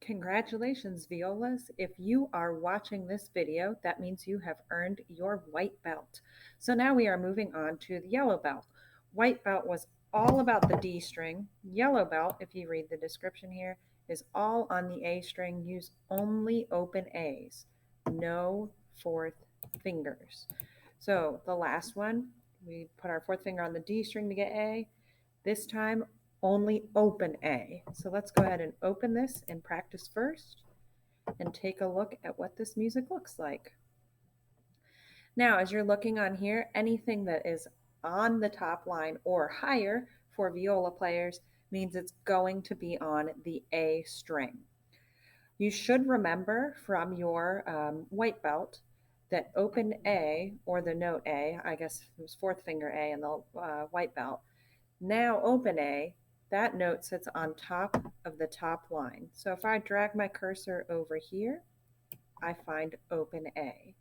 Congratulations, Violas. If you are watching this video, that means you have earned your white belt. So now we are moving on to the yellow belt. White belt was all about the D string. Yellow belt, if you read the description here, is all on the A string. Use only open A's, no fourth fingers. So the last one, we put our fourth finger on the D string to get A. This time, only open A. So let's go ahead and open this and practice first and take a look at what this music looks like. Now, as you're looking on here, anything that is on the top line or higher for viola players means it's going to be on the A string. You should remember from your white belt that open A, or the note A, I guess it was fourth finger A in the white belt. Now open A, that note sits on top of the top line. So if I drag my cursor over here, I find open A.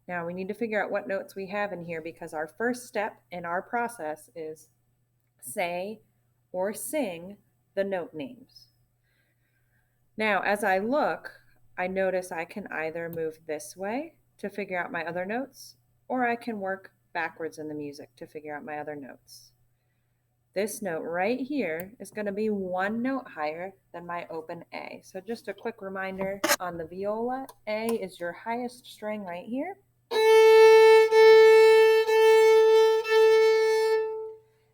Now we need to figure out what notes we have in here because our first step in our process is say or sing the note names. Now as I look, I notice I can either move this way to figure out my other notes, or I can work backwards in the music to figure out my other notes. This note right here is going to be one note higher than my open A. So just a quick reminder on the viola, A is your highest string right here.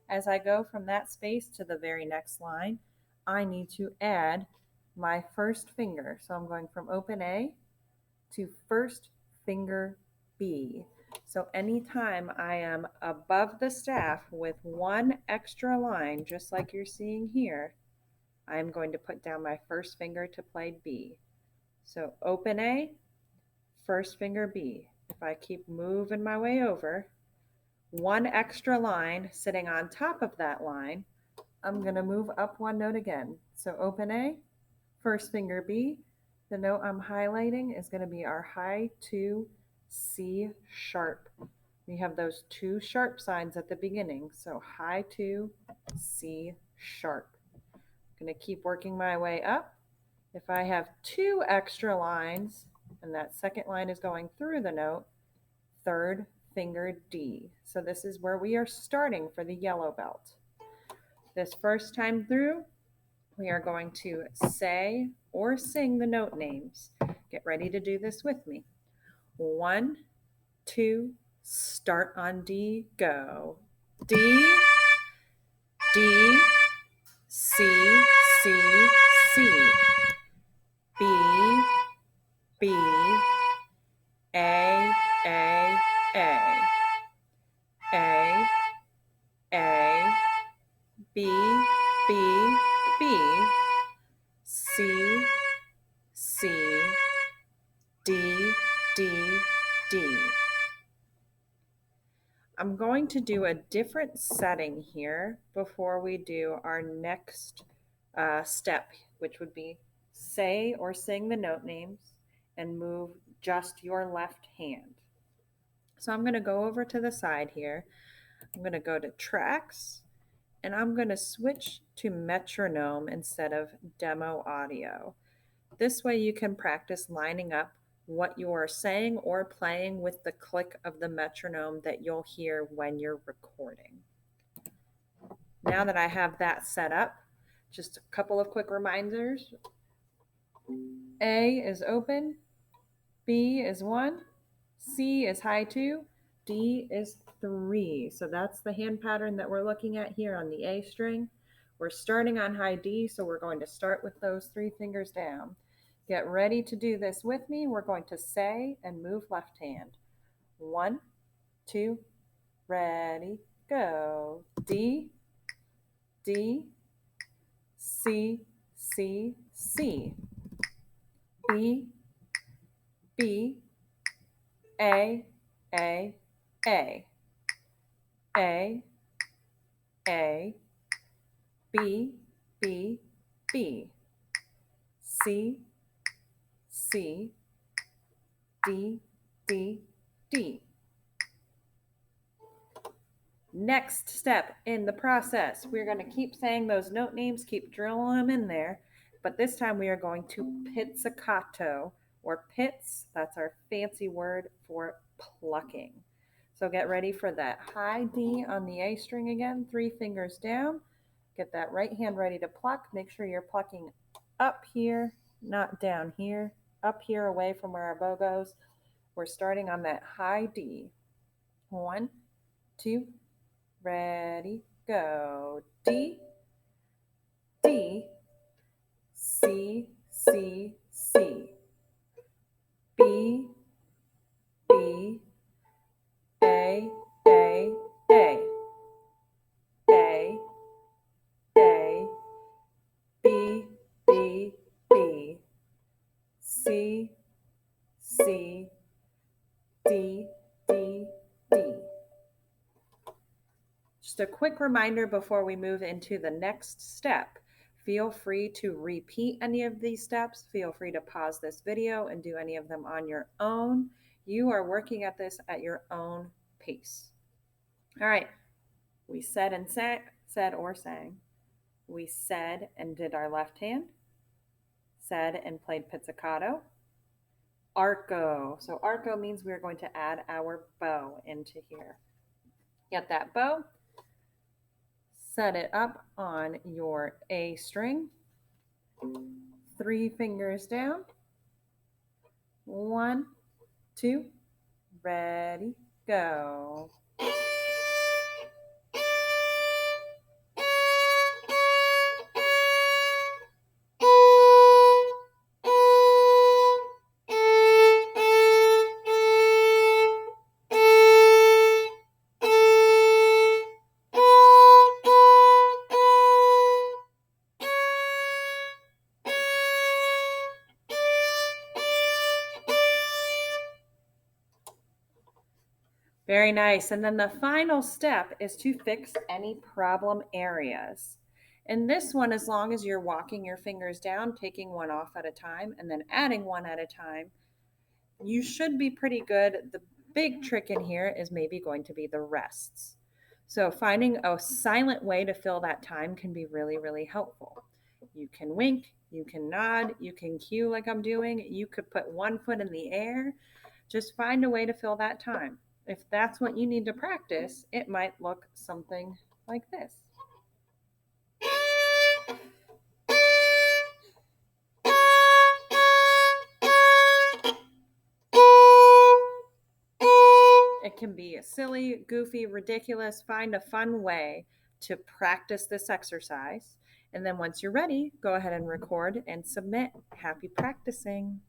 As I go from that space to the very next line, I need to add my first finger. So I'm going from open A to first finger B. So anytime I am above the staff with one extra line, just like you're seeing here, I'm going to put down my first finger to play B. So open A, first finger B. If I keep moving my way over, one extra line sitting on top of that line, I'm going to move up one note again. So open A, first finger B. The note I'm highlighting is going to be our high 2 C sharp. We have those two sharp signs at the beginning. So high 2 C sharp. I'm going to keep working my way up. If I have two extra lines and that second line is going through the note, third finger D. So this is where we are starting for the yellow belt. This first time through, we are going to say or sing the note names. Get ready to do this with me. 1, 2, start on D, go. D, D, C, C, C. B, B, A, A, A. A, A, B, B, B. C, C, D, D, D. I'm going to do a different setting here before we do our next step, which would be say or sing the note names and move just your left hand. So I'm going to go over to the side here. I'm going to go to tracks and I'm going to switch to metronome instead of demo audio. This way you can practice lining up what you are saying or playing with the click of the metronome that you'll hear when you're recording. Now that I have that set up, just a couple of quick reminders. A is open, B is 1, C is high 2, D is 3. So that's the hand pattern that we're looking at here on the A string. We're starting on high D, so we're going to start with those 3 fingers down. Get ready to do this with me. We're going to say and move left hand. 1, 2, ready, go. D, D, C, C, C. B, B, A, A, A. A, A, B, B, B. C, C, D, D, D. Next step in the process, we're going to keep saying those note names, keep drilling them in there. but this time we are going to pizzicato, or pits. That's our fancy word for plucking. So get ready for that high D on the A string again, 3 fingers down. Get that right hand ready to pluck. Make sure you're plucking up here, not down here, up here away from where our bow goes. We're starting on that high D. 1, 2, ready, go. D, D, C, C, C. B, B, A, A, A. A, A, B, B, B. C, C, D, D, D. Just a quick reminder before we move into the next step. Feel free to repeat any of these steps. Feel free to pause this video and do any of them on your own. You are working at this at your own pace. All right, we said and said or sang. We said and did our left hand. Said and played pizzicato. Arco. So arco means we're going to add our bow into here. Get that bow. Set it up on your A string. 3 fingers down. 1, 2, ready, go. Very nice. And then the final step is to fix any problem areas. And this one, as long as you're walking your fingers down, taking one off at a time, and then adding one at a time, you should be pretty good. The big trick in here is maybe going to be the rests. So finding a silent way to fill that time can be really, really helpful. You can wink, you can nod, you can cue like I'm doing. You could put one foot in the air. Just find a way to fill that time. If that's what you need to practice, it might look something like this. It can be silly, goofy, ridiculous. Find a fun way to practice this exercise. And then once you're ready, go ahead and record and submit. Happy practicing.